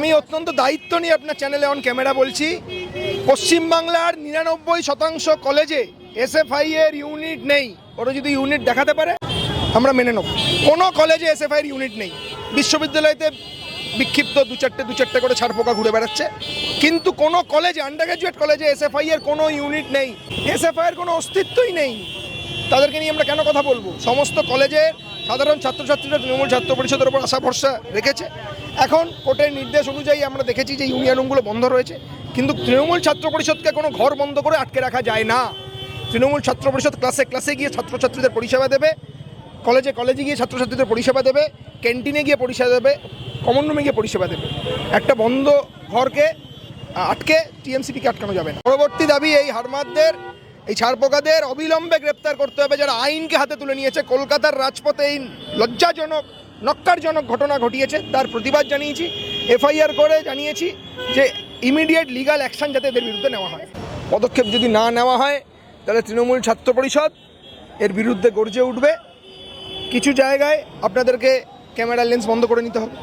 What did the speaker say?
আমি অত্যন্ত দায়িত্ব নিয়ে আপনার চ্যানেলে অন ক্যামেরা বলছি, পশ্চিমবাংলার 99% কলেজে এসএফআই এর ইউনিট নেই। ওরা যদি ইউনিট দেখাতে পারে আমরা মেনে নেব। কোনো কলেজে এসএফআই এর ইউনিট নেই। বিশ্ববিদ্যালয়তে বিক্ষিপ্ত দু চারটে করে ছাড়পোকা ঘুরে বেড়াচ্ছে, কিন্তু কোনো কলেজে, আন্ডার গ্র্যাজুয়েট কলেজে এসএফআই এর কোনো ইউনিট নেই। এসএফআই এর কোনো অস্তিত্বই নেই। তাদেরকে নিয়ে আমরা কেন কথা বলবো? সমস্ত কলেজে সাধারণ ছাত্রছাত্রীরা তৃণমূল ছাত্র পরিষদের উপর আশা ভরসা রেখেছে। এখন কোর্টের নির্দেশ অনুযায়ী আমরা দেখেছি যে ইউনিয়ন রুমগুলো বন্ধ রয়েছে, কিন্তু তৃণমূল ছাত্র পরিষদকে কোনো ঘর বন্ধ করে আটকে রাখা যায় না। তৃণমূল ছাত্র পরিষদ ক্লাসে ক্লাসে গিয়ে ছাত্রছাত্রীদের পরিষেবা দেবে, কলেজে কলেজে গিয়ে ছাত্রছাত্রীদের পরিষেবা দেবে, ক্যান্টিনে গিয়ে পরিষেবা দেবে, কমন রুমে গিয়ে পরিষেবা দেবে। একটা বন্ধ ঘরকে আটকে টিএমসিপিকে আটকানো যাবে না। পরবর্তী দাবি, এই হারমাদদের, এই ছারপোকাদের অবিলম্বে গ্রেপ্তার করতে হবে, যারা আইনকে হাতে তুলে নিয়েছে। কলকাতার রাজপথে এই লজ্জাজনক, নক্কারজনক ঘটনা ঘটিয়েছে, তার প্রতিবাদ জানিয়েছি, এফআইআর করে জানিয়েছি যে ইমিডিয়েট লিগাল অ্যাকশন যাতে এদের বিরুদ্ধে নেওয়া হয়। পদক্ষেপ যদি না নেওয়া হয় তাহলে তৃণমূল ছাত্র পরিষদ এর বিরুদ্ধে গর্জে উঠবে। কিছু জায়গায় আপনাদেরকে ক্যামেরা লেন্স বন্ধ করে নিতে হবে।